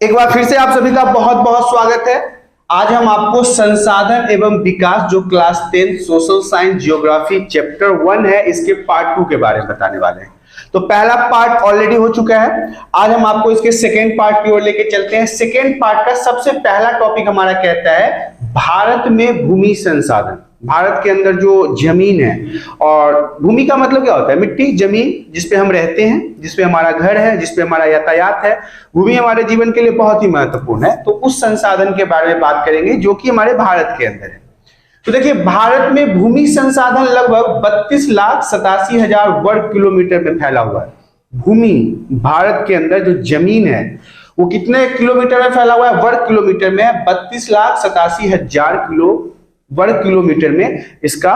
एक बार फिर से आप सभी का बहुत बहुत स्वागत है। आज हम आपको संसाधन एवं विकास जो class 10 social science geography chapter 1 है, इसके पार्ट 2 के बारे में बताने वाले हैं। तो पहला पार्ट ऑलरेडी हो चुका है। आज हम आपको इसके सेकेंड पार्ट की ओर लेके चलते हैं। सेकेंड पार्ट का सबसे पहला टॉपिक हमारा कहता है भारत में भूमि संसाधन। भारत के अंदर जो जमीन है, और भूमि का मतलब क्या होता है? मिट्टी, जमीन जिसपे हम रहते हैं, जिसपे हमारा घर है, जिसपे हमारा यातायात है। भूमि हमारे जीवन के लिए बहुत ही महत्वपूर्ण है। तो उस संसाधन के बारे में बात करेंगे जो कि हमारे भारत के अंदर है। तो देखिए, भारत में भूमि संसाधन लगभग 32,87,000 वर्ग किलोमीटर में फैला हुआ है। भूमि भारत के अंदर जो जमीन है वो कितने किलोमीटर में फैला हुआ है? वर्ग किलोमीटर में 32,87,000 वर्ग किलोमीटर में इसका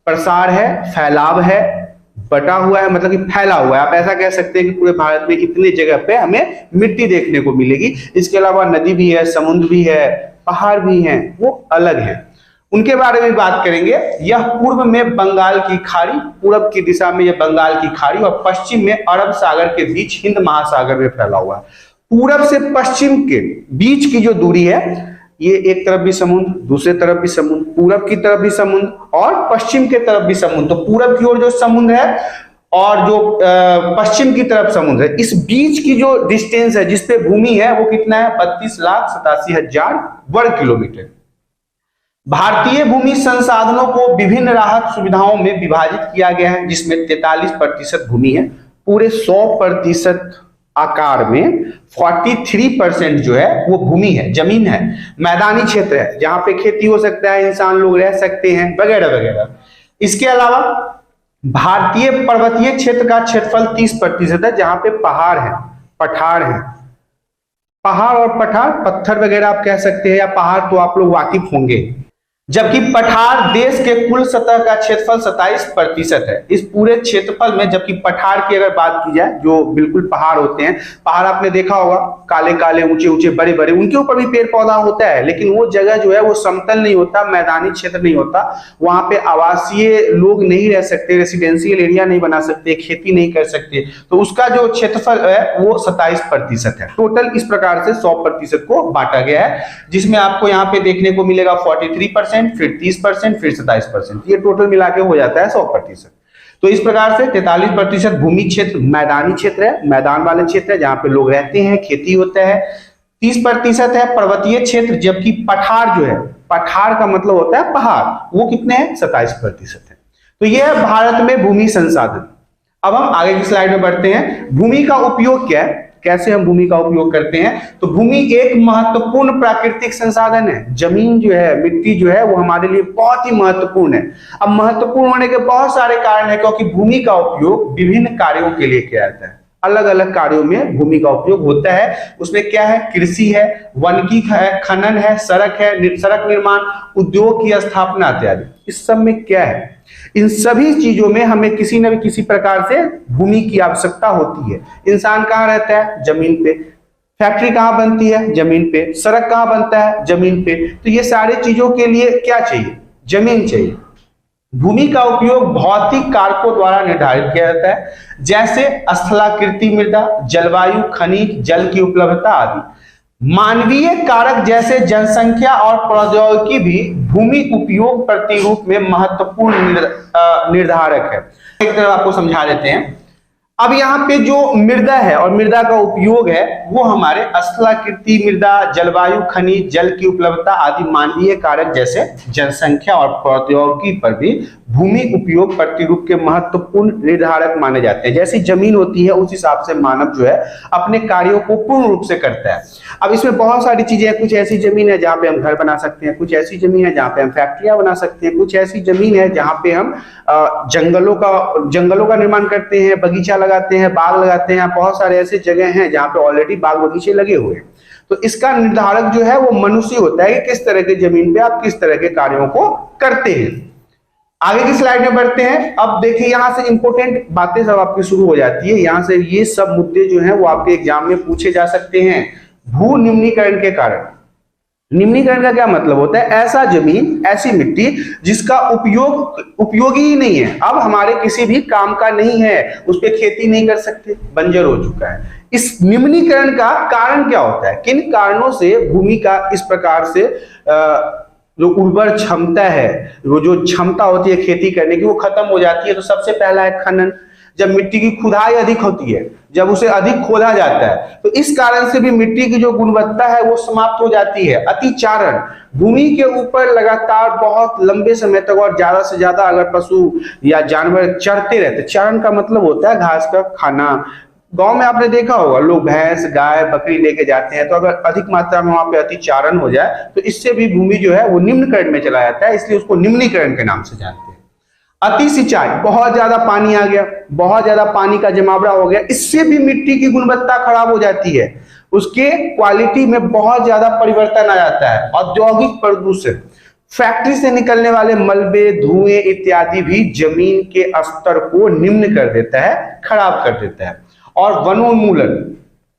प्रसार है, फैलाव है, बटा हुआ है, मतलब कि फैला हुआ है। आप ऐसा कह सकते हैं कि पूरे भारत में इतनी जगह पे हमें मिट्टी देखने को मिलेगी। इसके अलावा नदी भी है, समुद्र भी है, पहाड़ भी हैं, वो अलग है। उनके बारे में बात करेंगे। यह पूर्व में बंगाल की खाड़ी, पूरब की दिशा में यह बंगाल की खाड़ी और पश्चिम में अरब सागर के बीच हिंद महासागर में फैला हुआ है। पूरब से पश्चिम के बीच की जो दूरी है, ये एक तरफ भी समुद्र, दूसरे तरफ भी समुद्र, पूरब की तरफ भी समुद्र और पश्चिम की तरफ भी समुद्र। तो पूरब की ओर जो समुद्र है और जो पश्चिम की तरफ समुद्र है, इस बीच की जो डिस्टेंस है, जिसपे भूमि है, वो कितना है? 32,87,000 वर्ग किलोमीटर। भारतीय भूमि संसाधनों को विभिन्न राहत सुविधाओं में विभाजित किया गया है, जिसमें 43% भूमि है। पूरे 100% आकार में 43% जो है वो भूमि है, जमीन है। मैदानी क्षेत्र है जहां पे खेती हो सकता है, इंसान लोग रह सकते हैं, वगैरह वगैरह। इसके अलावा भारतीय पर्वतीय क्षेत्र का क्षेत्रफल 30% है, जहां पे पहाड़ है, पठार है। पहाड़ और पठार, पत्थर वगैरह आप कह सकते हैं, या पहाड़ तो आप लोग वाकिफ होंगे। जबकि पठार देश के कुल सतह का क्षेत्रफल 27% है। इस पूरे क्षेत्रफल में, जबकि पठार की अगर बात की जाए, जो बिल्कुल पहाड़ होते हैं, पहाड़ आपने देखा होगा, काले काले, ऊंचे ऊंचे, बड़े बड़े, उनके ऊपर भी पेड़ पौधा होता है, लेकिन वो जगह जो है वो समतल नहीं होता, मैदानी क्षेत्र नहीं होता। वहां पे आवासीय लोग नहीं रह सकते, रेसिडेंशियल एरिया नहीं बना सकते, खेती नहीं कर सकते। तो उसका जो क्षेत्रफल है वो 27% है। टोटल इस प्रकार से 100% को बांटा गया है, जिसमें आपको यहाँ पे देखने को मिलेगा 43%, फिर 30%, फिर 27%। ये टोटल मिला के हो जाता है 100%। तो इस प्रकार से 43% भूमि क्षेत्र मैदानी क्षेत्र है, मैदान वाले क्षेत्र है जहां पे लोग रहते हैं, खेती होता है। 30% है पर्वतीय क्षेत्र, जबकि पठार जो है, पठार का मतलब होता है पहाड़, वो कितने हैं? 27% है। तो यह है भारत में भूमि संसाधन। अब हम आगे की स्लाइड में बढ़ते हैं। भूमि का उपयोग क्या है, कैसे हम भूमि का उपयोग करते हैं? तो भूमि एक महत्वपूर्ण प्राकृतिक संसाधन है। जमीन जो है, मिट्टी जो है, वो हमारे लिए बहुत ही महत्वपूर्ण है। अब महत्वपूर्ण होने के बहुत सारे कारण है, क्योंकि भूमि का उपयोग विभिन्न कार्यों के लिए किया जाता है। अलग अलग कार्यों में भूमि का उपयोग होता है। उसमें क्या है? कृषि है, वन की है, खनन है, सड़क है, सड़क निर्माण, उद्योग की स्थापना इत्यादि। इस सब में क्या है? इन सभी चीजों में हमें किसी न किसी प्रकार से भूमि की आवश्यकता होती है। इंसान कहाँ रहता है? जमीन पे। फैक्ट्री कहाँ बनती है? जमीन पे। सड़क कहाँ बनता है? जमीन पे। तो ये सारी चीजों के लिए क्या चाहिए? जमीन चाहिए। भूमि का उपयोग भौतिक कारकों द्वारा निर्धारित किया जाता है, जैसे स्थलाकृति मृदा, जलवायु, खनिज, जल की उपलब्धता आदि। मानवीय कारक जैसे जनसंख्या और प्रौद्योगिकी भी भूमि उपयोग प्रतिरूप में महत्वपूर्ण निर्धारक है। एक तरह आपको समझा देते हैं। अब यहाँ पे जो मृदा है और मृदा का उपयोग है, वो हमारे स्थलाकृति मृदा, जलवायु, खनिज, जल की उपलब्धता आदि मानवीय कारक जैसे जनसंख्या और प्रौद्योगिकी पर भी भूमि उपयोग प्रतिरूप के महत्वपूर्ण निर्धारक माने जाते हैं। जैसी जमीन होती है, उस हिसाब से मानव जो है अपने कार्यों को पूर्ण रूप से करता है। अब इसमें बहुत सारी चीजें हैं। कुछ ऐसी जमीन है जहां पे हम घर बना सकते हैं, कुछ ऐसी जमीन है जहां पे हम फैक्ट्रियां बना सकते हैं, कुछ ऐसी जमीन है जहां पे हम जंगलों का निर्माण करते हैं, बगीचा लगाते हैं, बाग लगाते हैं। बहुत सारे ऐसे जगह हैं जहां पे ऑलरेडी बाग बगीचे लगे हुए हैं। तो इसका निर्धारक जो है वो मनुष्य होता है कि किस तरह की जमीन पे आप किस तरह के कार्यों को करते हैं। आगे की स्लाइड में बढ़ते हैं। अब देखिए, यहां से इंपॉर्टेंट बातें सब आपकी शुरू हो जाती है। यहां से ये सब मुद्दे जो हैं वो आपके एग्जाम में पूछे जा सकते हैं। भू निम्नीकरण के कारण। निम्नीकरण का क्या मतलब होता है? ऐसा जमीन, ऐसी मिट्टी जिसका उपयोगी ही नहीं है, अब हमारे किसी भी काम का नहीं है, उस पर खेती नहीं कर सकते, बंजर हो चुका है। इस निम्नीकरण का कारण क्या होता है, किन कारणों से भूमि का इस प्रकार से जो उर्वर क्षमता है, वो जो क्षमता होती है खेती करने की, वो खत्म हो जाती है। तो सबसे पहला है खनन। जब मिट्टी की खुदाई अधिक होती है, जब उसे अधिक खोदा जाता है, तो इस कारण से भी मिट्टी की जो गुणवत्ता है वो समाप्त हो जाती है। अतिचारण, भूमि के ऊपर लगातार बहुत लंबे समय तक और ज्यादा से ज्यादा अगर पशु या जानवर चरते रहते, चारण का मतलब होता है घास का खाना। गांव में आपने देखा होगा, लोग भैंस गाय बकरी लेके जाते हैं, तो अगर अधिक मात्रा में वहां पे अतिचारण हो जाए तो इससे भी भूमि जो है वो निम्नकरण में चला जाता है, इसलिए उसको निम्नीकरण के नाम से जानते हैं। अति सिंचाई, बहुत ज्यादा पानी आ गया, बहुत ज्यादा पानी का जमावड़ा हो गया, इससे भी मिट्टी की गुणवत्ता खराब हो जाती है, उसके क्वालिटी में बहुत ज्यादा परिवर्तन आ जाता है। औद्योगिक प्रदूषण, फैक्ट्री से निकलने वाले मलबे धुएं इत्यादि भी जमीन के स्तर को निम्न कर देता है, खराब कर देता है। और वनोन्मूलन,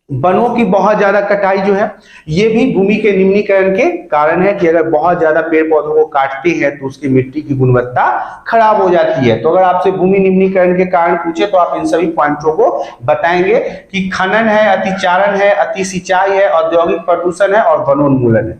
वनों की बहुत ज्यादा कटाई जो है, ये भी भूमि के निम्नीकरण के कारण है कि अगर बहुत ज्यादा पेड़ पौधों को काटते हैं तो उसकी मिट्टी की गुणवत्ता खराब हो जाती है। तो अगर आपसे भूमि निम्नीकरण के कारण पूछे तो आप इन सभी पॉइंटों को बताएंगे कि खनन है, अतिचारण है, अति सिंचाई है, औद्योगिक प्रदूषण है और वनोन्मूलन है।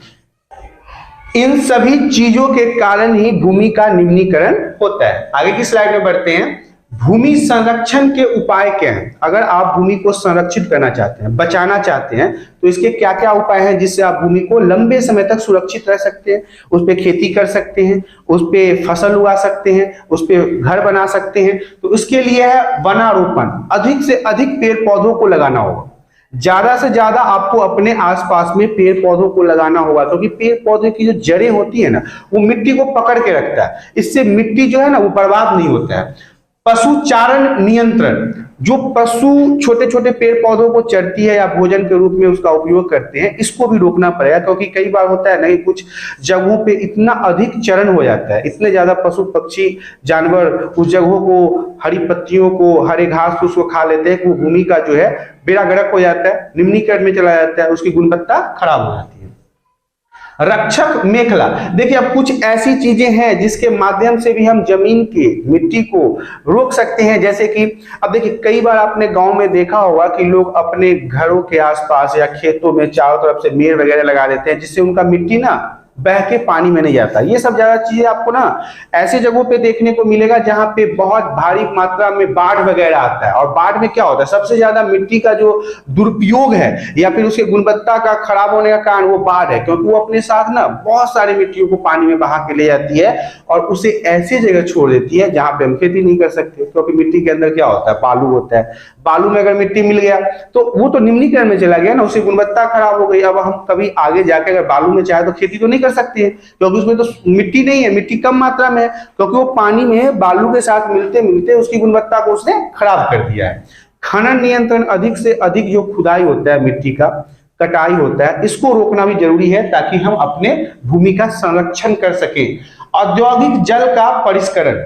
इन सभी चीजों के कारण ही भूमि का निम्नीकरण होता है। आगे की स्लाइड में बढ़ते हैं। भूमि संरक्षण के उपाय क्या हैं? अगर आप भूमि को संरक्षित करना चाहते हैं, बचाना चाहते हैं, तो इसके क्या क्या उपाय हैं जिससे आप भूमि को लंबे समय तक सुरक्षित रह सकते हैं, उस पर खेती कर सकते हैं, उस पर फसल उगा सकते हैं, उस पर घर बना सकते हैं। तो उसके लिए है वनारोपण, अधिक से अधिक पेड़ पौधों को लगाना होगा। ज्यादा से ज्यादा आपको अपने आसपास में पेड़ पौधों को लगाना होगा, क्योंकि पेड़ पौधे की जो जड़ें होती है ना, वो मिट्टी को पकड़ के रखता है, इससे मिट्टी जो है ना वो बर्बाद नहीं होता है। पशुचारण नियंत्रण, जो पशु छोटे छोटे पेड़ पौधों को चरती है या भोजन के रूप में उसका उपयोग करते हैं, इसको भी रोकना पड़ेगा, क्योंकि कई बार होता है नहीं, कुछ जगहों पे इतना अधिक चरण हो जाता है, इतने ज्यादा पशु पक्षी जानवर उस जगहों को, हरी पत्तियों को, हरे घास फूस को खा लेते हैं कि वो भूमि का जो है बेड़ा गर्क हो जाता है, निम्नीकरण में चला जाता है, उसकी गुणवत्ता खराब हो जाती है। रक्षक मेखला, देखिए अब कुछ ऐसी चीजें हैं जिसके माध्यम से भी हम जमीन की मिट्टी को रोक सकते हैं। जैसे कि अब देखिए कई बार आपने गांव में देखा होगा कि लोग अपने घरों के आसपास या खेतों में चारों तरफ से मेड़ वगैरह लगा देते हैं, जिससे उनका मिट्टी ना बह के पानी में नहीं जाता। ये सब ज्यादा चीजें आपको ना ऐसे जगहों पे देखने को मिलेगा जहां पे बहुत भारी मात्रा में बाढ़ वगैरह आता है। और बाढ़ में क्या होता है, सबसे ज्यादा मिट्टी का जो दुरुपयोग है या फिर उसके गुणवत्ता का खराब होने का कारण वो बाढ़ है, क्योंकि वो अपने साथ ना बहुत सारी मिट्टियों को पानी में बहा के ले जाती है और उसे ऐसी जगह छोड़ देती है जहां पे हम खेती नहीं कर सकते, क्योंकि मिट्टी के अंदर क्या होता है, बालू होता है। बालू में अगर मिट्टी मिल गया तो वो तो निम्नीकरण में चला गया ना, उसकी गुणवत्ता खराब हो गई। अब हम कभी आगे जाके अगर बालू में चाहे तो खेती तो नहीं कर सकते हैं, क्योंकि उसमें तो मिट्टी नहीं है, मिट्टी कम मात्रा में है, क्योंकि वो पानी में बालू के साथ मिलते मिलते उसकी गुणवत्ता को उसने खराब कर दिया है। खनन नियंत्रण, अधिक से अधिक जो खुदाई होता है, मिट्टी का कटाई होता है, इसको रोकना भी जरूरी है ताकि हम अपने भूमि का संरक्षण कर सके। औद्योगिक जल का परिष्करण,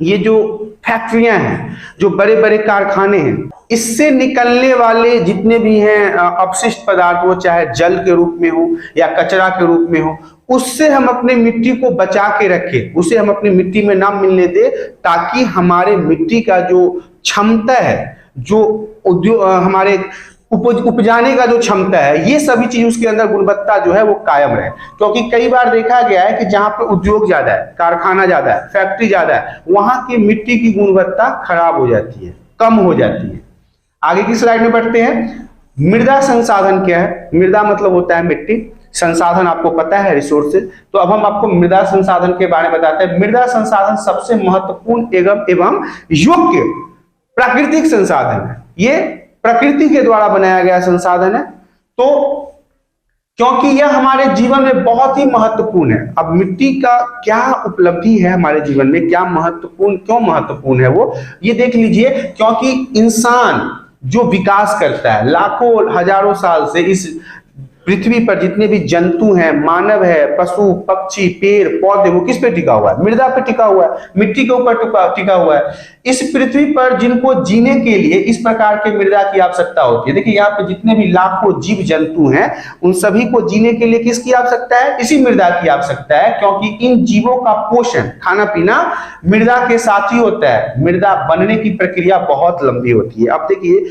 ये जो फैक्ट्रियां हैं, जो बड़े बड़े कारखाने हैं, इससे निकलने वाले जितने भी हैं अपशिष्ट पदार्थ, वो चाहे जल के रूप में हो या कचरा के रूप में हो, उससे हम अपने मिट्टी को बचा के रखें, उसे हम अपनी मिट्टी में ना मिलने दे, ताकि हमारे मिट्टी का जो क्षमता है, जो उद्योग हमारे उपजाने का जो क्षमता है, ये सभी चीज उसके अंदर गुणवत्ता जो है वो कायम रहे। क्योंकि कई बार देखा गया है कि जहां पे उद्योग ज्यादा है, कारखाना ज्यादा है, फैक्ट्री ज्यादा है, वहां की मिट्टी की गुणवत्ता खराब हो जाती है, कम हो जाती है। आगे की स्लाइड में बढ़ते हैं। मृदा संसाधन क्या है? मृदा मतलब होता है मिट्टी, संसाधन आपको पता है रिसोर्सेज। तो अब हम आपको मृदा संसाधन के बारे में बताते हैं। मृदा संसाधन सबसे महत्वपूर्ण एवं योग्य प्राकृतिक संसाधन है, ये प्रकृति के द्वारा बनाया गया संसाधन है। तो क्योंकि यह हमारे जीवन में बहुत ही महत्वपूर्ण है। अब मिट्टी का क्या उपलब्धि है हमारे जीवन में, क्या महत्वपूर्ण, क्यों महत्वपूर्ण है वो, ये देख लीजिए। क्योंकि इंसान जो विकास करता है लाखों हजारों साल से, इस पृथ्वी पर जितने भी जंतु हैं, मानव है, पशु पक्षी पेड़ पौधे, वो किस पे टिका हुआ है? मृदा पे टिका हुआ है, मिट्टी के ऊपर टिका हुआ है। इस पृथ्वी पर जिनको जीने के लिए इस प्रकार के मृदा की आवश्यकता होती है। देखिए यहाँ पे जितने भी लाखों जीव जंतु हैं, उन सभी को जीने के लिए किसकी आवश्यकता है? इसी मृदा की आवश्यकता है, क्योंकि इन जीवों का पोषण, खाना पीना मृदा के साथ ही होता है। मृदा बनने की प्रक्रिया बहुत लंबी होती है। अब देखिए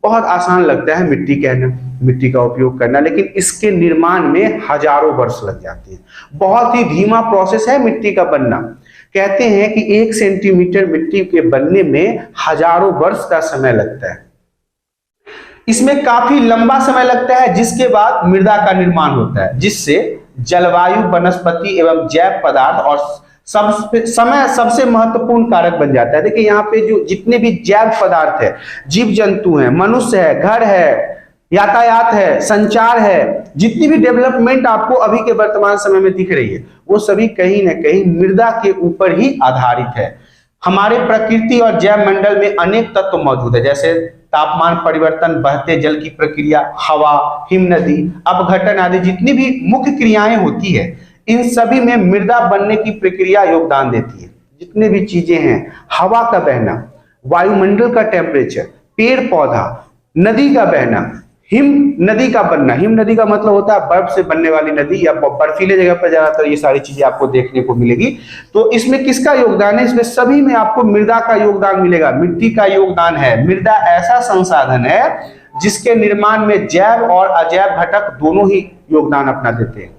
बहुत आसान लगता है मिट्टी कहना, मिट्टी का उपयोग करना, लेकिन इसके निर्माण में हजारों वर्ष लग जाते हैं। बहुत ही धीमा प्रोसेस है मिट्टी का बनना। कहते हैं कि 1 सेंटीमीटर मिट्टी के बनने में हजारों वर्ष का समय लगता है। इसमें काफी लंबा समय लगता है, जिसके बाद मृदा का निर्माण होता है, जिससे जलवायु, वनस्पति एवं जैव पदार्थ और सबसे महत्वपूर्ण कारक बन जाता है। देखिए यहाँ पे जो जितने भी जैव पदार्थ है, जीव जंतु हैं, मनुष्य है, घर है, यातायात है, संचार है, जितनी भी डेवलपमेंट आपको अभी के वर्तमान समय में दिख रही है, वो सभी कहीं ना कहीं मृदा के ऊपर ही आधारित है। हमारे प्रकृति और जैव मंडल में अनेक तत्व मौजूद है, जैसे तापमान परिवर्तन, बहते जल की प्रक्रिया, हवा, हिमनदी, अपघटन आदि जितनी भी मुख्य क्रियाएं होती है, इन सभी में मृदा बनने की प्रक्रिया योगदान देती है। जितने भी चीजें हैं, हवा का बहना, वायुमंडल का टेम्परेचर, पेड़ पौधा, नदी का बहना, हिम नदी का बनना, हिम नदी का मतलब होता है बर्फ से बनने वाली नदी, या बर्फीले जगह पर ज्यादातर ये सारी चीजें आपको देखने को मिलेगी। तो इसमें किसका योगदान है? इसमें सभी में आपको मृदा का योगदान मिलेगा, मिट्टी का योगदान है। मृदा ऐसा संसाधन है जिसके निर्माण में जैव और अजैव घटक दोनों ही योगदान अपना देते हैं।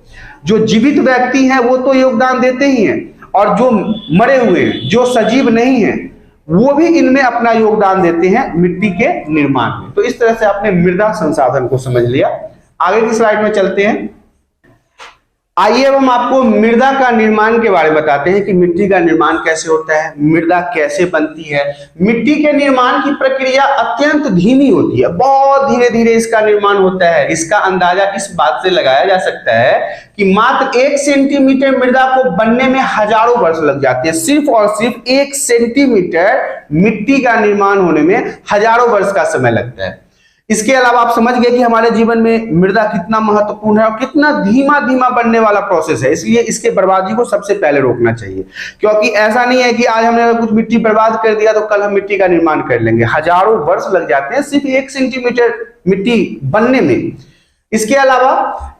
जो जीवित व्यक्ति हैं वो तो योगदान देते ही हैं, और जो मरे हुए हैं, जो सजीव नहीं है, वो भी इनमें अपना योगदान देते हैं मिट्टी के निर्माण में। तो इस तरह से आपने मृदा संसाधन को समझ लिया। आगे की स्लाइड में चलते हैं। आइए अब हम आपको मृदा का निर्माण के बारे में बताते हैं कि मिट्टी का निर्माण कैसे होता है, मृदा कैसे बनती है। मिट्टी के निर्माण की प्रक्रिया अत्यंत धीमी होती है, बहुत धीरे धीरे इसका निर्माण होता है। इसका अंदाजा इस बात से लगाया जा सकता है कि मात्र 1 सेंटीमीटर मृदा को बनने में हजारों वर्ष लग जाते हैं। सिर्फ और सिर्फ 1 सेंटीमीटर मिट्टी का निर्माण होने में हजारों वर्ष का समय लगता है। इसके अलावा आप समझ गए कि हमारे जीवन में मृदा कितना महत्वपूर्ण है और कितना धीमा धीमा बनने वाला प्रोसेस है। इसलिए इसके बर्बादी को सबसे पहले रोकना चाहिए, क्योंकि ऐसा नहीं है कि आज हमने कुछ मिट्टी बर्बाद कर दिया तो कल हम मिट्टी का निर्माण कर लेंगे। हजारों वर्ष लग जाते हैं सिर्फ 1 सेंटीमीटर मिट्टी बनने में। इसके अलावा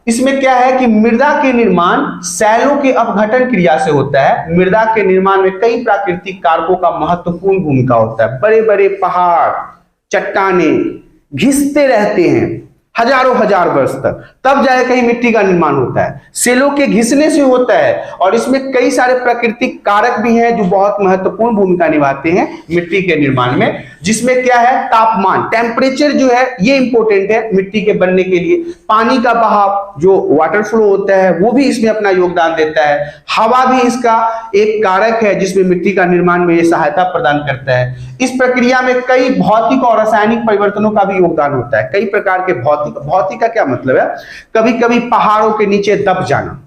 इसमें क्या है कि मृदा के निर्माण सैलों के अपघटन क्रिया से होता है। मृदा के निर्माण में कई प्राकृतिक कारकों का महत्वपूर्ण भूमिका होता है। बड़े बड़े पहाड़, चट्टानें घिसते रहते हैं हजारों हजार वर्ष तक, तब जाए कहीं मिट्टी का निर्माण होता है। सेलों के घिसने से होता है, और इसमें कई सारे प्राकृतिक कारक भी हैं जो बहुत महत्वपूर्ण भूमिका निभाते हैं मिट्टी के निर्माण में। जिसमें क्या है, तापमान, टेम्परेचर जो है ये इंपॉर्टेंट है मिट्टी के बनने के लिए। पानी का बहाव, जो वाटर फ्लो होता है, वो भी इसमें अपना योगदान देता है। हवा भी इसका एक कारक है जिसमें मिट्टी का निर्माण में ये सहायता प्रदान करता है। इस प्रक्रिया में कई भौतिक और रासायनिक परिवर्तनों का भी योगदान होता है। कई प्रकार के भौतिक का क्या मतलब है, कभी कभी पहाड़ों के नीचे दब जाना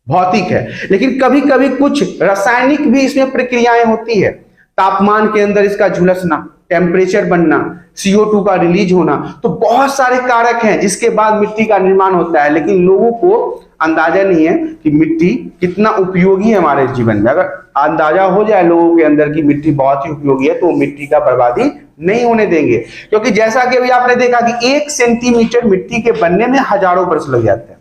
भौतिक है, लेकिन कभी कभी कुछ रासायनिक भी इसमें प्रक्रियाएं होती है। तापमान के अंदर इसका झुलसना, टेम्परेचर बनना, CO2 का रिलीज होना, तो बहुत सारे कारक हैं जिसके बाद मिट्टी का निर्माण होता है। लेकिन लोगों को अंदाजा नहीं है कि मिट्टी कितना उपयोगी है हमारे जीवन में। अगर अंदाजा हो जाए लोगों के अंदर कि मिट्टी बहुत ही उपयोगी है, तो मिट्टी का बर्बादी नहीं होने देंगे। क्योंकि जैसा कि अभी आपने देखा कि 1 सेंटीमीटर मिट्टी के बनने में हजारों वर्ष लग जाते हैं।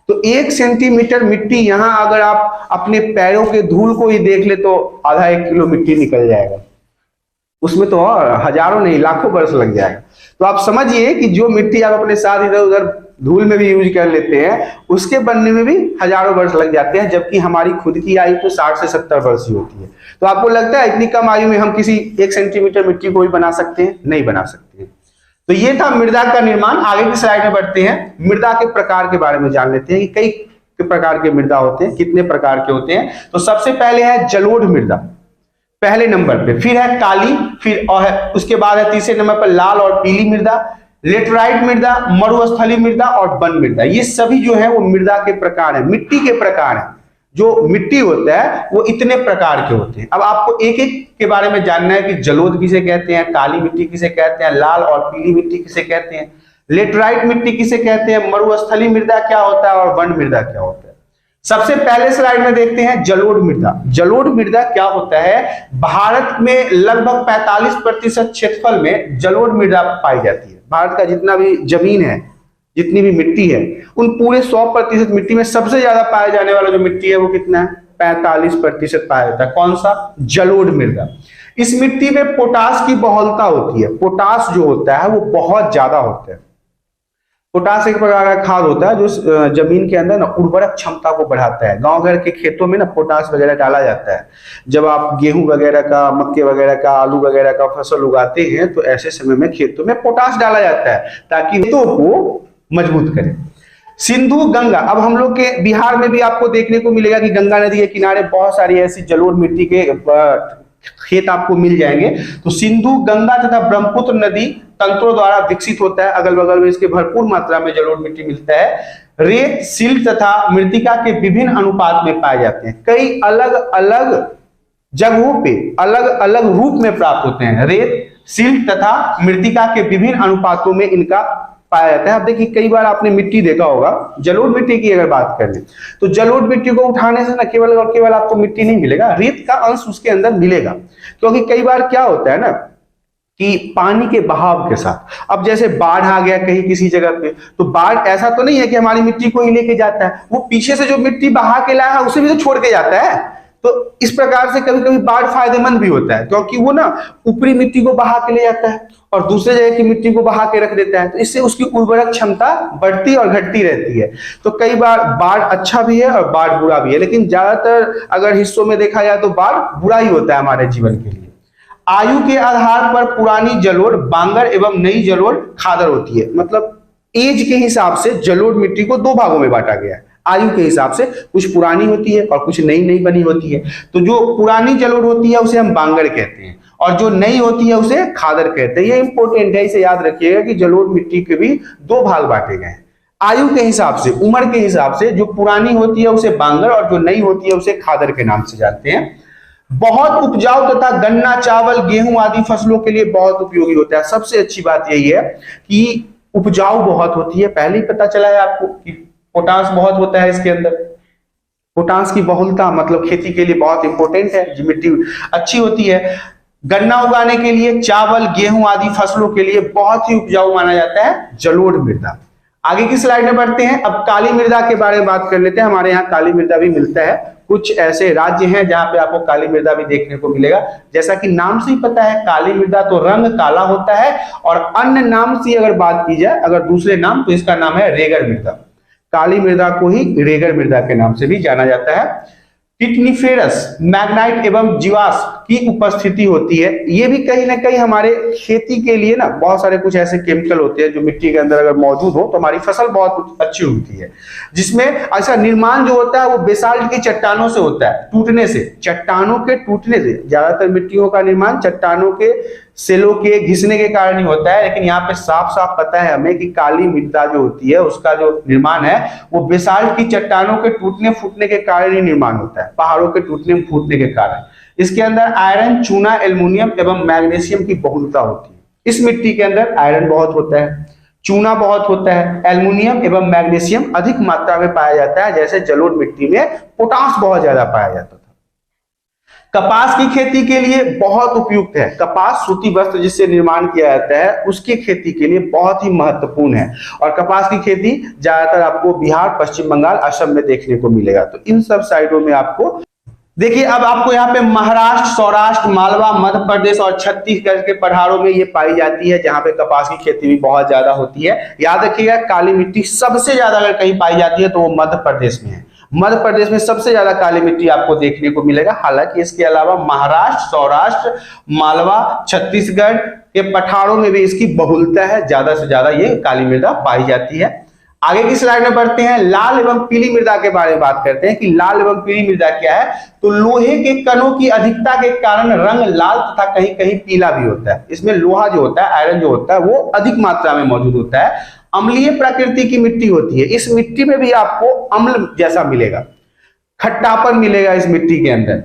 तो 1 सेंटीमीटर मिट्टी, यहां अगर आप अपने पैरों के धूल को ही देख ले तो आधा 1 किलो मिट्टी निकल जाएगा। उसमें तो और हजारों नहीं लाखों वर्ष लग जाएगा। तो आप समझिए कि जो मिट्टी आप अपने साथ इधर उधर धूल में भी यूज कर लेते हैं, उसके बनने में भी हजारों वर्ष लग जाते हैं, जबकि हमारी खुद की आयु तो 60 से 70 वर्ष ही होती है। तो आपको लगता है इतनी कम आयु में हम किसी 1 सेंटीमीटर मिट्टी को भी बना सकते हैं? नहीं बना सकते हैं। तो ये था मृदा का निर्माण। आगे की स्लाइड में बढ़ते हैं, मृदा के प्रकार के बारे में जान लेते हैं कि कई प्रकार के मृदा होते हैं, कितने प्रकार के होते हैं। तो सबसे पहले है जलोढ़ मृदा, पहले नंबर पे, फिर है काली, फिर और उसके बाद है तीसरे नंबर पर लाल और पीली मृदा, लेटराइट मृदा, मरुस्थलीय मृदा और वन मृदा। ये सभी जो है वो मृदा के प्रकार है, मिट्टी के प्रकार है। जो मिट्टी होता है वो इतने प्रकार के होते हैं। अब आपको एक एक के बारे में जानना है कि जलोढ़ किसे कहते हैं, काली मिट्टी किसे कहते हैं, लाल और पीली मिट्टी किसे कहते हैं, लेटराइट मिट्टी किसे कहते हैं, मरुस्थलीय मृदा क्या होता है और वन मृदा क्या होता है। सबसे पहले स्लाइड में देखते हैं जलोढ़ मृदा। जलोढ़ मृदा क्या होता है, भारत में लगभग 45% क्षेत्रफल में जलोढ़ मृदा पाई जाती है। भारत का जितना भी जमीन है, जितनी भी मिट्टी है, उन पूरे 100% मिट्टी में सबसे ज्यादा पाया जाने वाला जो मिट्टी है वो कितना है, 45% पाया जाता है। कौन सा? जलोढ़ मृदा। इस मिट्टी में पोटास की बहुलता होती है। पोटास जो होता है वो बहुत ज्यादा होता है। पोटास एक प्रकार का खाद होता है जो जमीन के अंदर ना उर्वरक क्षमता को बढ़ाता है। गांव घर के खेतों में ना पोटास वगैरह डाला जाता है। जब आप गेहूं वगैरह का, मक्के वगैरह का, आलू वगैरह का फसल उगाते हैं तो ऐसे समय में खेतों में पोटास डाला जाता है ताकि खेतों को मजबूत करे। सिंधु गंगा, अब हम लोग के बिहार में भी आपको देखने को मिलेगा कि गंगा नदी के किनारे बहुत सारी ऐसी जलोढ़ मिट्टी के खेत आपको मिल जाएंगे। तो सिंधु, गंगा तथा ब्रह्मपुत्र नदी तंत्रों द्वारा विकसित होता है। अगल बगल में इसके भरपूर मात्रा में जलोढ़ मिट्टी मिलता है। रेत, सिल्ट तथा मृत्तिका के विभिन्न अनुपात में पाए जाते हैं। कई अलग अलग जगहों पे अलग अलग रूप में प्राप्त होते हैं। रेत, सिल्ट तथा मृत्तिका के विभिन्न अनुपातों में इनका पाया जाता है। अब देखिए कई बार आपने मिट्टी देखा होगा, जलोढ़ मिट्टी की अगर बात करें तो जलोढ़ मिट्टी को उठाने से ना केवल और केवल आपको मिट्टी नहीं मिलेगा, रेत का अंश उसके अंदर मिलेगा। क्योंकि कई बार क्या होता है ना कि पानी के बहाव के साथ, अब जैसे बाढ़ आ गया कहीं किसी जगह पे, तो बाढ़ ऐसा तो नहीं है कि हमारी मिट्टी को ही लेके जाता है, वो पीछे से जो मिट्टी बहा के लाया है उसे भी तो छोड़ के जाता है। तो इस प्रकार से कभी कभी बाढ़ फायदेमंद भी होता है क्योंकि वो ना ऊपरी मिट्टी को बहा के ले जाता है और दूसरे जगह की मिट्टी को बहा के रख देता है। तो इससे उसकी उर्वरक क्षमता बढ़ती और घटती रहती है। तो कई बार बाढ़ अच्छा भी है और बाढ़ बुरा भी है, लेकिन ज्यादातर अगर हिस्सों में देखा जाए तो बाढ़ बुरा ही होता है हमारे जीवन के लिए। आयु के आधार पर पुरानी जलोढ़ बांगर एवं नई जलोढ़ खादर होती है। मतलब एज के हिसाब से जलोढ़ मिट्टी को दो भागों में बांटा गया है। आयु के हिसाब से कुछ पुरानी होती है और कुछ नई नई बनी होती है। तो जो पुरानी जलोढ़ होती है उसे हम बांगर कहते हैं और जो नई होती है उसे खादर कहते हैं। ये इंपॉर्टेंट है, इसे याद रखिएगा कि जलोढ़ मिट्टी के भी दो भाग बांटे गए हैं। आयु के हिसाब से, उम्र के हिसाब से जो पुरानी होती है उसे बांगर और जो नई होती है उसे खादर के नाम से जानते हैं। बहुत उपजाऊ तथा गन्ना, चावल, गेहूं आदि फसलों के लिए बहुत उपयोगी होता है। सबसे अच्छी बात यही है कि उपजाऊ बहुत होती है। पहले ही पता चला है आपको कि पोटास बहुत होता है इसके अंदर। पोटास की बहुलता मतलब खेती के लिए बहुत इंपॉर्टेंट है। जो मिट्टी अच्छी होती है, गन्ना उगाने के लिए, चावल, गेहूं आदि फसलों के लिए बहुत ही उपजाऊ माना जाता है जलोढ़ मृदा। आगे की स्लाइड में बढ़ते हैं। अब काली मृदा के बारे में बात कर लेते हैं। हमारे यहाँ काली मृदा भी मिलता है। कुछ ऐसे राज्य हैं जहां पे आपको काली मृदा भी देखने को मिलेगा। जैसा कि नाम से ही पता है, काली मृदा तो रंग काला होता है और अन्य नाम से अगर बात की जाए, अगर दूसरे नाम, तो इसका नाम है रेगर मृदा। काली मृदा को ही रेगर मृदा के नाम से भी जाना जाता है। किटनिफेरस, मैग्नाइट एवं जीवाश्म की उपस्थिति होती है। ये भी कहीं ना कहीं हमारे खेती के लिए ना बहुत सारे कुछ ऐसे केमिकल होते हैं जो मिट्टी के अंदर अगर मौजूद हो तो हमारी फसल बहुत अच्छी होती है। जिसमें ऐसा निर्माण जो होता है वो बेसाल्ट की चट्टानों से होता है, टूटने से, चट्टानों के टूटने से। ज्यादातर मिट्टियों का निर्माण चट्टानों के सेलों के घिसने के कारण ही होता है, लेकिन यहाँ पे साफ साफ पता है हमें कि काली मृदा जो होती है उसका जो निर्माण है वो बेसाल्ट की चट्टानों के टूटने फूटने के कारण ही निर्माण होता है, पहाड़ों के टूटने फूटने के कारण। इसके अंदर आयरन, चूना, एल्युमिनियम एवं मैग्नीशियम की बहुलता होती है। इस मिट्टी के अंदर आयरन बहुत होता है, चूना बहुत होता है, एल्युमिनियम एवं मैग्नीशियम अधिक मात्रा में पाया जाता है। जैसे जलोढ़ मिट्टी में पोटास बहुत ज्यादा पाया जाता था। कपास की खेती के लिए बहुत उपयुक्त है। कपास सूती वस्त्र जिससे निर्माण किया जाता है उसकी खेती के लिए बहुत ही महत्वपूर्ण है। और कपास की खेती ज्यादातर आपको बिहार, पश्चिम बंगाल, असम में देखने को मिलेगा। तो इन सब साइडों में आपको देखिए, अब आपको यहाँ पे महाराष्ट्र, सौराष्ट्र, मालवा, मध्य प्रदेश और छत्तीसगढ़ के पठारों में ये पाई जाती है, जहां पे कपास की खेती भी बहुत ज्यादा होती है। याद रखिएगा, काली मिट्टी सबसे ज्यादा अगर कहीं पाई जाती है तो वो मध्य प्रदेश में है। मध्य प्रदेश में सबसे ज्यादा काली मिट्टी आपको देखने को मिलेगा। हालांकि इसके अलावा महाराष्ट्र, सौराष्ट्र, मालवा, छत्तीसगढ़ के पठारों में भी इसकी बहुलता है, ज्यादा से ज्यादा ये काली मृदा पाई जाती है। आगे की स्लाइड में बढ़ते हैं। लाल एवं पीली मृदा के बारे में बात करते हैं कि लाल एवं पीली मृदा क्या है। तो लोहे के कणों की अधिकता के कारण रंग लाल तथा कहीं कहीं पीला भी होता है। इसमें लोहा जो होता है, आयरन जो होता है, वो अधिक मात्रा में मौजूद होता है। अम्लीय प्रकृति की मिट्टी होती है। इस मिट्टी में भी आपको अम्ल जैसा मिलेगा, खट्टापन मिलेगा इस मिट्टी के अंदर।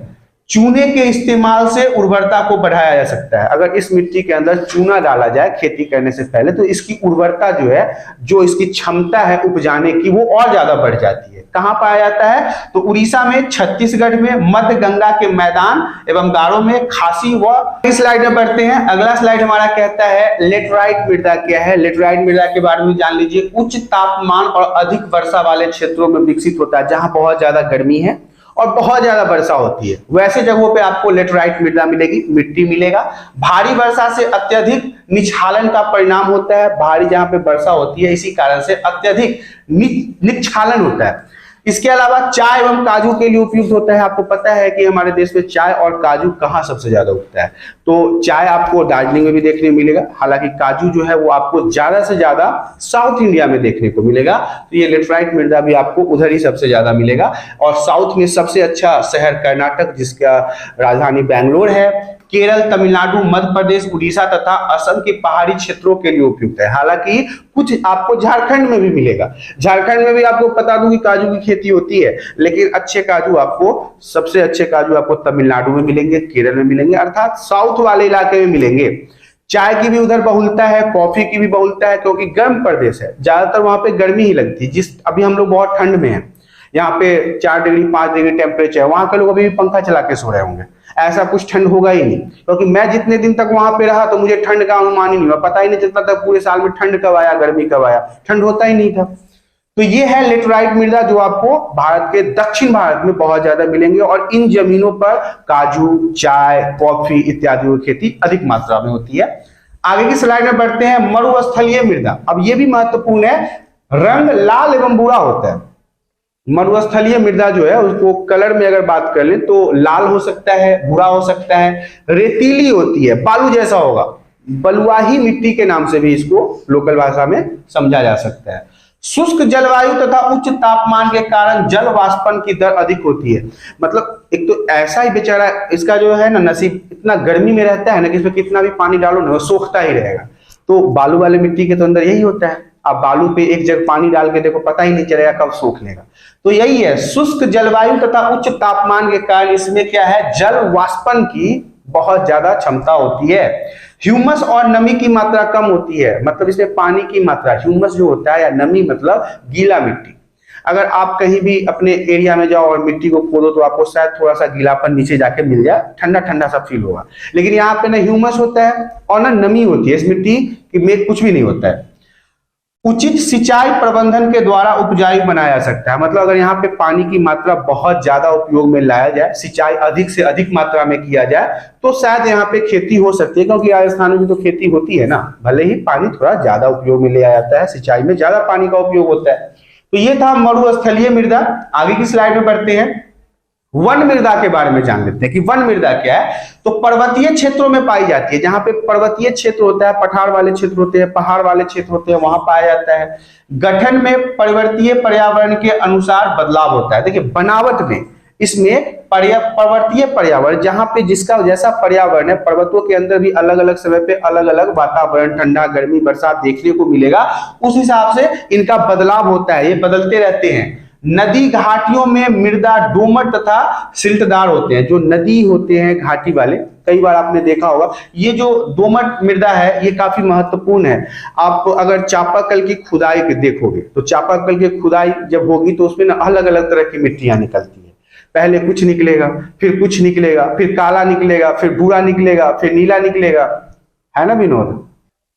चूने के इस्तेमाल से उर्वरता को बढ़ाया जा सकता है। अगर इस मिट्टी के अंदर चूना डाला जाए खेती करने से पहले तो इसकी उर्वरता जो है, जो इसकी क्षमता है उपजाने की, वो और ज्यादा बढ़ जाती है। कहां पाया जाता है? तो उड़ीसा में, छत्तीसगढ़ में, मध्य गंगा के मैदान एवं गारों में, खासी व। इस स्लाइड में बढ़ते हैं। अगला स्लाइड हमारा कहता है लेटराइट मृदा क्या है। लेटराइट मृदा के बारे में जान लीजिए। उच्च तापमान और अधिक वर्षा वाले क्षेत्रों में विकसित होता है, जहां बहुत ज्यादा गर्मी है और बहुत ज्यादा वर्षा होती है, वैसे जगहों पे आपको लेटराइट मृदा मिलेगी, मिट्टी मिलेगा। भारी वर्षा से अत्यधिक निक्षालन का परिणाम होता है, भारी जहां पे वर्षा होती है इसी कारण से अत्यधिक निक्षालन होता है। इसके अलावा चाय एवं काजू के लिए उपयुक्त होता है। आपको पता है कि हमारे देश में चाय और काजू कहाँ सबसे ज्यादा उगता है, तो चाय आपको दार्जिलिंग में भी देखने मिलेगा, हालांकि काजू जो है वो आपको ज्यादा से ज्यादा साउथ इंडिया में देखने को मिलेगा। तो ये लेटराइट मृदा भी आपको उधर ही सबसे ज्यादा मिलेगा। और साउथ में सबसे अच्छा शहर कर्नाटक, जिसका राजधानी बैंगलोर है, केरल, तमिलनाडु, मध्य प्रदेश, उड़ीसा तथा असम के पहाड़ी क्षेत्रों के लिए उपयुक्त है। हालांकि कुछ आपको झारखंड में भी मिलेगा, झारखंड में भी आपको बता दूं कि काजू की खेती होती है, लेकिन अच्छे काजू आपको, सबसे अच्छे काजू आपको तमिलनाडु में मिलेंगे, केरल में मिलेंगे, अर्थात साउथ वाले इलाके में मिलेंगे। चाय की भी उधर बहुलता है, कॉफी की भी बहुलता है, क्योंकि गर्म प्रदेश है, ज्यादातर वहां पे गर्मी ही लगती है। जिस अभी हम लोग बहुत ठंड में हैं, यहाँ पे 4 डिग्री 5 डिग्री टेम्परेचर है, वहां के लोग अभी भी पंखा चला के सो रहे होंगे, ऐसा कुछ ठंड होगा ही नहीं। क्योंकि मैं जितने दिन तक वहां पे रहा तो मुझे ठंड का अनुमान ही नहीं हुआ, पता ही नहीं चलता था पूरे साल में ठंड कब आया गर्मी कब आया, ठंड होता ही नहीं था। तो ये है लेटराइट मृदा जो आपको भारत के दक्षिण भारत में बहुत ज्यादा मिलेंगे, और इन जमीनों पर काजू, चाय, कॉफी इत्यादि की खेती अधिक मात्रा में होती है। आगे की स्लाइड में बढ़ते हैं। मरुस्थलीय मृदा, अब ये भी महत्वपूर्ण है, रंग लाल एवं भूरा होता है। मरुस्थलीय मृदा जो है उसको कलर में अगर बात कर ले तो लाल हो सकता है, भूरा हो सकता है, रेतीली होती है, बालू जैसा होगा, बलुआही मिट्टी के नाम से भी इसको लोकल भाषा में समझा जा सकता है। शुष्क जलवायु तथा उच्च तापमान के कारण जल वाष्पन की दर अधिक होती है। मतलब एक तो ऐसा ही बेचारा इसका जो है ना नसीब, इतना गर्मी में रहता है ना कि इसमें कितना भी पानी डालो ना वो सोखता ही रहेगा। तो बालू वाले मिट्टी के तो अंदर यही होता है, आप बालू पे एक जगह पानी डाल के देखो, पता ही नहीं चलेगा कब सूख लेगा। तो यही है, शुष्क जलवायु तथा उच्च तापमान के कारण इसमें क्या है, जल वाष्पन की बहुत ज्यादा क्षमता होती है। ह्यूमस और नमी की मात्रा कम होती है, मतलब इसमें पानी की मात्रा, ह्यूमस जो होता है या नमी मतलब गीला मिट्टी। अगर आप कहीं भी अपने एरिया में जाओ और मिट्टी को खोदो तो आपको शायद थोड़ा सा गीलापन नीचे जाके मिल जाए, ठंडा ठंडा सा फील होगा, लेकिन यहाँ पे ना ह्यूमस होता है और ना नमी होती है, इस मिट्टी में कुछ भी नहीं होता है। उचित सिंचाई प्रबंधन के द्वारा उपजाऊ बनाया जा सकता है, मतलब अगर यहाँ पे पानी की मात्रा बहुत ज्यादा उपयोग में लाया जाए, सिंचाई अधिक से अधिक मात्रा में किया जाए तो शायद यहाँ पे खेती हो सकती है, क्योंकि राजस्थान में भी तो खेती होती है ना, भले ही पानी थोड़ा ज्यादा उपयोग में लिया जाता है, सिंचाई में ज्यादा पानी का उपयोग होता है। तो ये था मरुस्थलीय मृदा। आगे की स्लाइड में बढ़ते हैं, वन मृदा के बारे में जान लेते हैं कि वन मृदा क्या है। तो पर्वतीय क्षेत्रों में पाई जाती है, जहां पे पर्वतीय क्षेत्र होता है, पठार वाले क्षेत्र होते हैं, पहाड़ वाले क्षेत्र होते हैं, वहां पाया जाता है। गठन में पर्वतीय पर्यावरण के अनुसार बदलाव होता है। देखिए बनावट में इसमें पर्वतीय पर्यावरण, जहां पे जिसका जैसा पर्यावरण है, पर्वतों के अंदर भी अलग अलग समय पे अलग अलग वातावरण, ठंडा गर्मी बरसात देखने को मिलेगा, उस हिसाब से इनका बदलाव होता है, ये बदलते रहते हैं। नदी घाटियों में मृदा दोमट तथा सिल्टदार होते हैं। जो नदी होते हैं घाटी वाले, कई बार आपने देखा होगा, ये जो दोमट मृदा है ये काफी महत्वपूर्ण है। आप अगर चापाकल की खुदाई देखोगे तो चापाकल की खुदाई जब होगी तो उसमें ना अलग अलग तरह की मिट्टियां निकलती है, पहले कुछ निकलेगा, फिर कुछ निकलेगा, फिर काला निकलेगा, फिर भूरा निकलेगा, फिर नीला निकलेगा, है ना विनोद।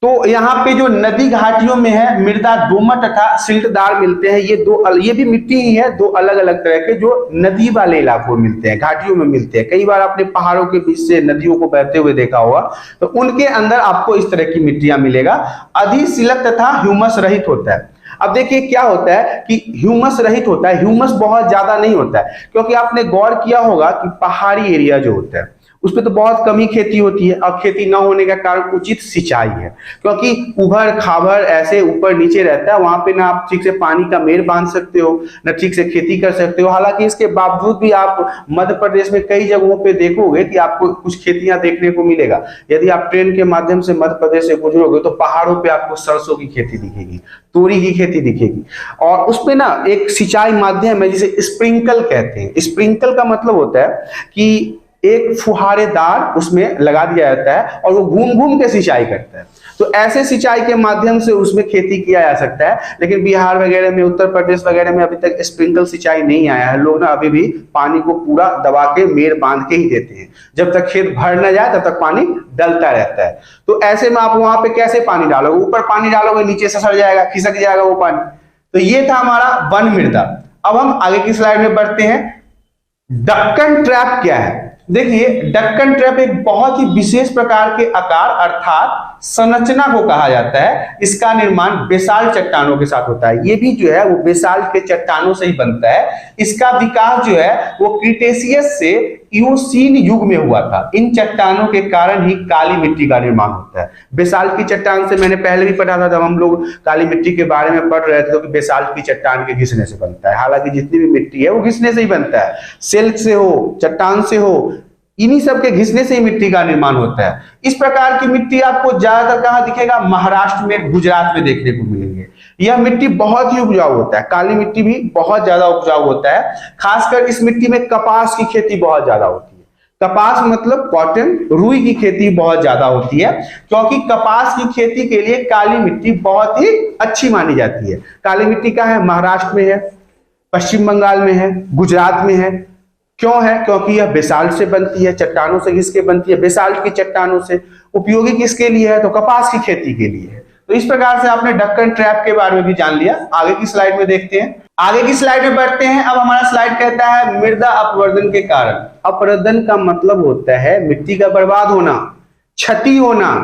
तो यहाँ पे जो नदी घाटियों में है मृदा दोमट तथा सिल्टदार मिलते हैं। ये भी मिट्टी ही है, दो अलग अलग तरह के जो नदी वाले इलाकों में मिलते हैं, घाटियों में मिलते हैं। कई बार आपने पहाड़ों के बीच से नदियों को बहते हुए देखा होगा, तो उनके अंदर आपको इस तरह की मिट्टियां मिलेगा। अधिशिलक तथा ह्यूमस रहित होता है। अब देखिए क्या होता है कि ह्यूमस रहित होता है, ह्यूमस बहुत ज्यादा नहीं होता है, क्योंकि आपने गौर किया होगा कि पहाड़ी एरिया जो होता है उसमें तो बहुत कम ही खेती होती है। अब खेती न होने का कारण उचित सिंचाई है, क्योंकि उभर खाभर ऐसे ऊपर नीचे रहता है, वहां पे ना आप ठीक से पानी का मेड़ बांध सकते हो, न ठीक से खेती कर सकते हो। हालांकि इसके बावजूद भी आप मध्य प्रदेश में कई जगहों पे देखोगे कि आपको कुछ खेतियां देखने को मिलेगा। यदि आप ट्रेन के माध्यम से मध्य प्रदेश से गुजरोगे तो पहाड़ों पे आपको सरसों की खेती दिखेगी, तोरी की खेती दिखेगी, और उसमें ना एक सिंचाई माध्यम है जिसे स्प्रिंकल कहते हैं। स्प्रिंकल का मतलब होता है कि एक फुहारेदार उसमें लगा दिया जाता है और वो घूम घूम के सिंचाई करता है। तो ऐसे सिंचाई के माध्यम से उसमें खेती किया जा सकता है। लेकिन बिहार वगैरह में, उत्तर प्रदेश वगैरह में अभी तक स्प्रिंकल सिंचाई नहीं आया है। लोग ना अभी भी पानी को पूरा दबा के मेड़ बांध के ही देते हैं, जब तक खेत भर न जाए तब तक पानी डलता रहता है। तो ऐसे में आप वहां पे कैसे पानी डालोगे, ऊपर पानी डालोगे नीचे से सड़ जाएगा, खिसक जाएगा वो पानी। तो ये था हमारा वन मृदा। अब हम आगे की स्लाइड में बढ़ते हैं। डक्कन ट्रैप क्या है? देखिए, डक्कन ट्रैप एक बहुत ही विशेष प्रकार के आकार अर्थात संरचना को कहा जाता है। इसका निर्माण बेसाल्ट चट्टानों के साथ होता है। ये भी जो है वो बेसाल्ट के चट्टानों से ही बनता है। इसका विकास जो है वो क्रीटेशियस से इओसीन युग में हुआ था। इन चट्टानों के कारण ही काली मिट्टी का निर्माण होता है। बेसाल्ट की चट्टान से मैंने पहले भी पढ़ा था, जब हम लोग काली मिट्टी के बारे में पढ़ रहे थे, तो कि बेसाल्ट की चट्टान के घिसने से बनता है। हालांकि जितनी भी मिट्टी है वो घिसने से ही बनता है, सेल्फ से हो, चट्टान से हो, इन्हीं सब के घिसने से ही मिट्टी का निर्माण होता है। इस प्रकार की मिट्टी आपको ज्यादातर कहां दिखेगा? महाराष्ट्र में, गुजरात में देखने को मिलेंगे। यह मिट्टी बहुत ही उपजाऊ होता है। काली मिट्टी भी बहुत ज्यादा उपजाऊ होता है। खासकर इस मिट्टी में कपास की खेती बहुत ज्यादा होती है। कपास मतलब कॉटन, रुई की खेती बहुत ज्यादा होती है, क्योंकि कपास की खेती के लिए काली मिट्टी बहुत ही अच्छी मानी जाती है। काली मिट्टी कहाँ है? महाराष्ट्र में है, पश्चिम बंगाल में है, गुजरात में है। क्यों है? क्योंकि यह बेसाल्ट से बनती है, चट्टानों से घिस के बनती है, बेसाल्ट की चट्टानों से। उपयोगी किसके लिए है? तो कपास की खेती के लिए है। तो इस प्रकार से आपने डक्कन ट्रैप के बारे में भी जान लिया। आगे की स्लाइड में देखते हैं। आगे की स्लाइड में बढ़ते हैं। अब हमारा स्लाइड कहता है मृदा अपवर्तन के कारण। अपवर्तन का मतलब होता है मिट्टी का बर्बाद होना, क्षति होना,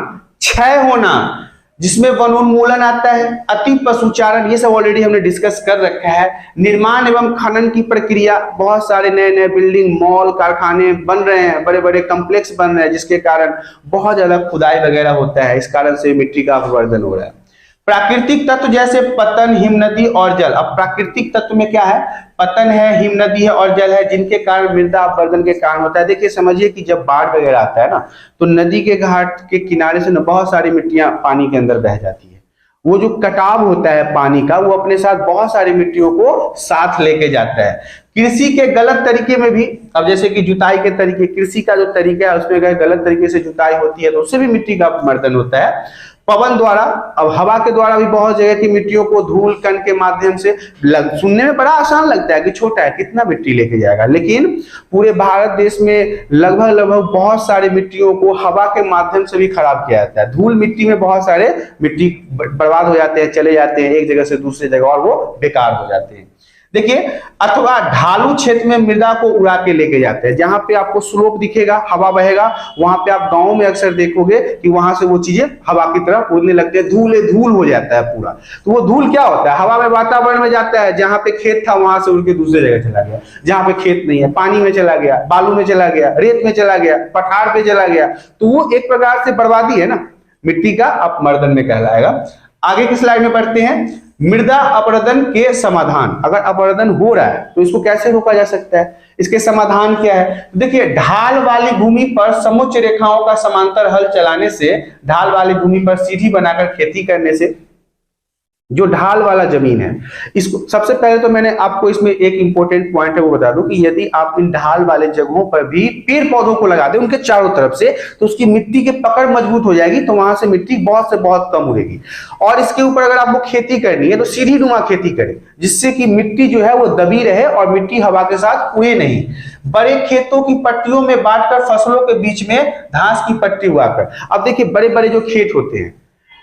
क्षय होना, जिसमें वनोन्मूलन आता है, अति पशुचारण, ये सब ऑलरेडी हमने डिस्कस कर रखा है। निर्माण एवं खनन की प्रक्रिया, बहुत सारे नए नए बिल्डिंग, मॉल, कारखाने बन रहे हैं, बड़े बड़े कॉम्प्लेक्स बन रहे हैं, जिसके कारण बहुत ज्यादा खुदाई वगैरह होता है। इस कारण से मिट्टी का अपवर्तन हो रहा है। प्राकृतिक तत्व जैसे पतन, हिमनदी और जल। अब प्राकृतिक तत्व में क्या है? पतन है, हिमनदी है और जल है, जिनके कारण मृदा अपवर्तन के कारण होता है। देखिए, समझिए कि जब बाढ़ वगैरह आता है ना, तो नदी के घाट के किनारे से ना बहुत सारी मिट्टियां पानी के अंदर बह जाती है। वो जो कटाव होता है पानी का, वो अपने साथ बहुत सारी मिट्टियों को साथ लेके जाता है। कृषि के गलत तरीके में भी, अब जैसे कि जुताई के तरीके, कृषि का जो तरीका है उसमें अगर गलत तरीके से जुताई होती है तो उससे भी मिट्टी का अपवर्तन होता है। पवन द्वारा, अब हवा के द्वारा भी बहुत जगह की मिट्टियों को धूल कण के माध्यम से, सुनने में बड़ा आसान लगता है कि छोटा है, कितना मिट्टी लेके जाएगा, लेकिन पूरे भारत देश में लगभग बहुत सारी मिट्टियों को हवा के माध्यम से भी खराब किया जाता है। धूल मिट्टी में बहुत सारे मिट्टी बर्बाद हो जाते हैं, चले जाते हैं एक जगह से दूसरी जगह और वो बेकार हो जाते हैं। देखिए, अथवा ढालू क्षेत्र में मृदा को उड़ा के लेके जाते हैं। जहां पे आपको स्लोप दिखेगा, हवा बहेगा, वहां पे आप गांव में अक्सर देखोगे कि वहां से वो चीजें हवा की तरफ उड़ने लगते हैं, धूल हो जाता है पूरा। तो वो धूल क्या होता है? हवा में, वातावरण में जाता है। जहां पे खेत था वहां से उड़ के दूसरी जगह चला गया, जहां पे खेत नहीं है, पानी में चला गया, बालू में चला गया, रेत में चला गया, पठार पे चला गया। तो वो एक प्रकार से बर्बादी है ना, मिट्टी का अपमर्दन में कहलाएगा। आगे की स्लाइड में बढ़ते हैं। मृदा अपवर्तन के समाधान। अगर अपवर्तन हो रहा है तो इसको कैसे रोका जा सकता है? इसके समाधान क्या है? देखिए, ढाल वाली भूमि पर समुच्च रेखाओं का समांतर हल चलाने से, ढाल वाली भूमि पर सीढ़ी बनाकर खेती करने से, जो ढाल वाला जमीन है, इसको सबसे पहले तो मैंने आपको इसमें एक इंपॉर्टेंट पॉइंट है वो बता दूं कि यदि आप इन ढाल वाले जगहों पर भी पेड़ पौधों को लगा दें उनके चारों तरफ से, तो उसकी मिट्टी की पकड़ मजबूत हो जाएगी, तो वहां से मिट्टी बहुत से बहुत कम उड़ेगी। और इसके ऊपर अगर आपको खेती करनी है तो सीढ़ी नुमा खेती करें, जिससे कि मिट्टी जो है वो दबी रहे और मिट्टी हवा के साथ उड़े नहीं। बड़े खेतों की पट्टियों में बांटकर फसलों के बीच में घास की पट्टी उगाकर। अब देखिए, बड़े बड़े जो खेत होते हैं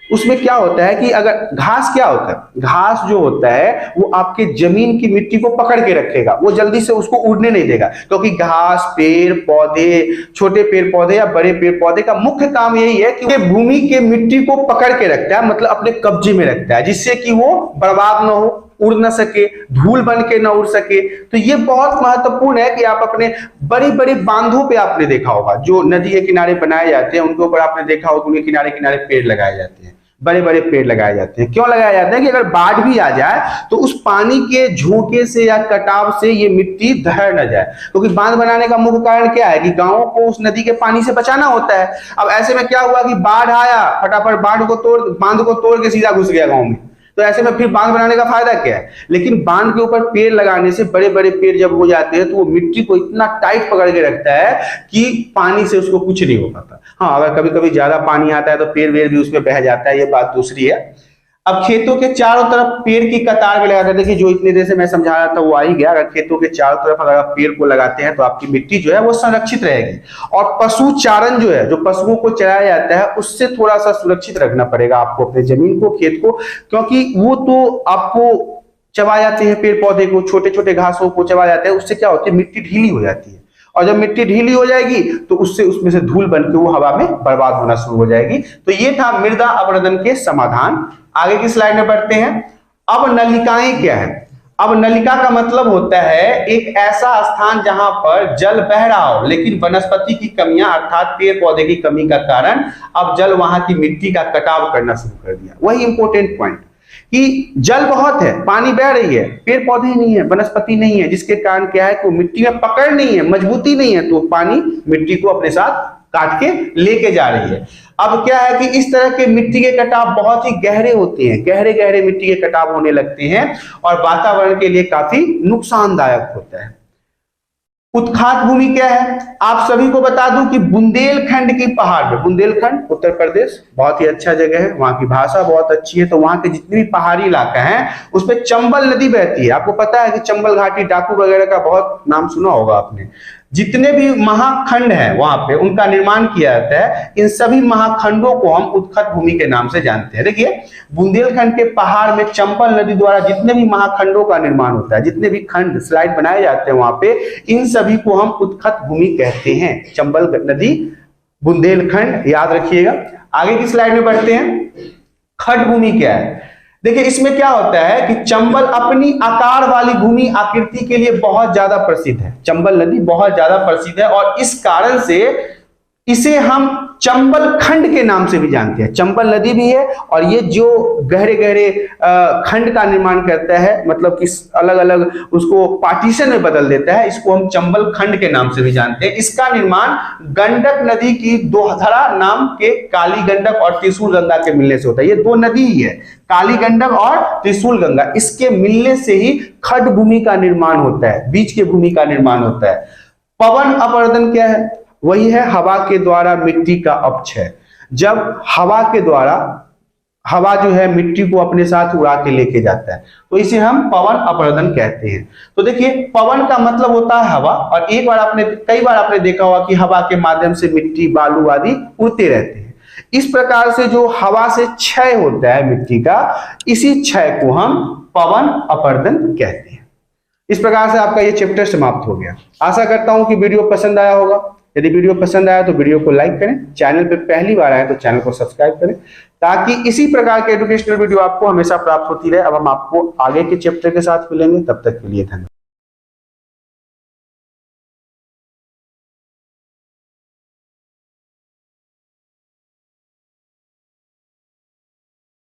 उसमें क्या होता है कि अगर घास, क्या होता है, घास जो होता है वो आपके जमीन की मिट्टी को पकड़ के रखेगा, वो जल्दी से उसको उड़ने नहीं देगा, क्योंकि घास, पेड़ पौधे, छोटे पेड़ पौधे या बड़े पेड़ पौधे का मुख्य काम यही है कि भूमि के मिट्टी को पकड़ के रखता है, मतलब अपने कब्जे में रखता है, जिससे कि वो बर्बाद ना हो, उड़ न सके, धूल बन के न उड़ सके। तो ये बहुत महत्वपूर्ण है कि आप अपने बड़ी बड़ी बांधों पे आपने देखा होगा, जो नदी के किनारे बनाए जाते हैं उनके ऊपर आपने देखा होगा उनके किनारे किनारे पेड़ लगाए जाते हैं, बड़े बड़े पेड़ लगाए जाते हैं। क्यों लगाए जाते हैं? कि अगर बाढ़ भी आ जाए तो उस पानी के झोंके से या कटाव से ये मिट्टी दहर न जाए, क्योंकि बांध बनाने का मुख्य कारण क्या है कि गांवों को उस नदी के पानी से बचाना होता है। अब ऐसे में क्या हुआ कि बाढ़ आया, फटाफट बांध को तोड़ के सीधा घुस गया गांव में, तो ऐसे में फिर बांध बनाने का फायदा क्या है? लेकिन बांध के ऊपर पेड़ लगाने से, बड़े बड़े पेड़ जब हो जाते हैं तो वो मिट्टी को इतना टाइट पकड़ के रखता है कि पानी से उसको कुछ नहीं हो पाता। हाँ, अगर कभी कभी ज्यादा पानी आता है तो पेड़ वेड़ भी उसमें बह जाता है, ये बात दूसरी है। अब खेतों के चारों तरफ पेड़ की कतार में लगाते हैं। देखिए, जो इतनी देर से मैं समझा रहा था वो आ ही गया। अगर खेतों के चारों तरफ अगर आप पेड़ को लगाते हैं तो आपकी मिट्टी जो है वो संरक्षित रहेगी। और पशु चारण जो है, जो पशुओं को चराया जाता है, उससे थोड़ा सा सुरक्षित रखना पड़ेगा आपको अपने जमीन को, खेत को, क्योंकि वो तो आपको चबा जाते हैं पेड़ पौधे को, छोटे छोटे घासों को चबा जाते हैं, उससे क्या होती है, मिट्टी ढीली हो जाती है, और जब मिट्टी ढीली हो जाएगी तो उससे उसमें से धूल बन के वो हवा में बर्बाद होना शुरू हो जाएगी। तो ये था मृदा अपरदन के समाधान। आगे की स्लाइड में बढ़ते हैं। अब नलिकाएं क्या है? अब नलिका का मतलब होता है एक ऐसा स्थान जहां पर जल बह रहा हो, लेकिन वनस्पति की कमियां अर्थात पेड़ पौधे की कमी का कारण अब जल वहां की मिट्टी का कटाव करना शुरू कर दिया। वही इंपॉर्टेंट पॉइंट कि जल बहुत है, पानी बह रही है, पेड़ पौधे नहीं है, वनस्पति नहीं है, जिसके कारण क्या है कि मिट्टी में पकड़ नहीं है, मजबूती नहीं है, तो पानी मिट्टी को अपने साथ काट के लेके जा रही है। अब क्या है कि इस तरह के मिट्टी के कटाव बहुत ही गहरे होते हैं, गहरे गहरे मिट्टी के कटाव होने लगते हैं और वातावरण के लिए काफी नुकसानदायक होता है। उत्खात भूमि क्या है? आप सभी को बता दूं कि बुंदेलखंड की पहाड़ में, बुंदेलखंड उत्तर प्रदेश बहुत ही अच्छा जगह है, वहां की भाषा बहुत अच्छी है, तो वहां के जितने भी पहाड़ी इलाका है उस पर चंबल नदी बहती है। आपको पता है कि चंबल घाटी, डाकू वगैरह का बहुत नाम सुना होगा आपने। जितने भी महाखंड हैं वहां पे उनका निर्माण किया जाता है। इन सभी महाखंडों को हम उत्खत भूमि के नाम से जानते हैं। देखिए बुंदेलखंड के पहाड़ में चंबल नदी द्वारा जितने भी महाखंडों का निर्माण होता है, जितने भी खंड स्लाइड बनाए जाते हैं वहां पे, इन सभी को हम उत्खत भूमि कहते हैं। चंबल नदी, बुंदेलखंड, याद रखिएगा। आगे की स्लाइड में बढ़ते हैं। खड भूमि क्या है? देखिए इसमें क्या होता है कि चंबल अपनी आकार वाली भूमि आकृति के लिए बहुत ज्यादा प्रसिद्ध है। चंबल नदी बहुत ज्यादा प्रसिद्ध है और इस कारण से इसे हम चंबल खंड के नाम से भी जानते हैं। चंबल नदी भी है और ये जो गहरे गहरे खंड का निर्माण करता है, मतलब कि अलग अलग उसको पार्टीशन में बदल देता है, इसको हम चंबल खंड के नाम से भी जानते हैं। इसका निर्माण गंडक नदी की दोहरा नाम के काली गंडक और त्रिशूल गंगा के मिलने से होता है। ये दो नदी ही है, काली गंडक और त्रिशूल गंगा, इसके मिलने से ही खड भूमि का निर्माण होता है, बीच के भूमि का निर्माण होता है। पवन अपरदन क्या है? वही है हवा के द्वारा मिट्टी का अपक्षय। जब हवा के द्वारा, हवा जो है मिट्टी को अपने साथ उड़ा के लेके जाता है, तो इसे हम पवन अपरदन कहते हैं। तो देखिए पवन का मतलब होता है हवा, और कई बार आपने देखा होगा कि हवा के माध्यम से मिट्टी, बालू आदि उड़ते रहते हैं। इस प्रकार से जो हवा से क्षय होता है मिट्टी का, इसी क्षय को हम पवन अपरदन कहते हैं। इस प्रकार से आपका ये चैप्टर समाप्त हो गया। आशा करता हूं कि वीडियो पसंद आया होगा। यदि वीडियो पसंद आया तो वीडियो को लाइक करें, चैनल पे पहली बार आए तो चैनल को सब्सक्राइब करें, ताकि इसी प्रकार के एजुकेशनल वीडियो आपको हमेशा प्राप्त होती रहे। अब हम आपको आगे के चैप्टर के साथ मिलेंगे, तब तक के लिए धन्यवाद।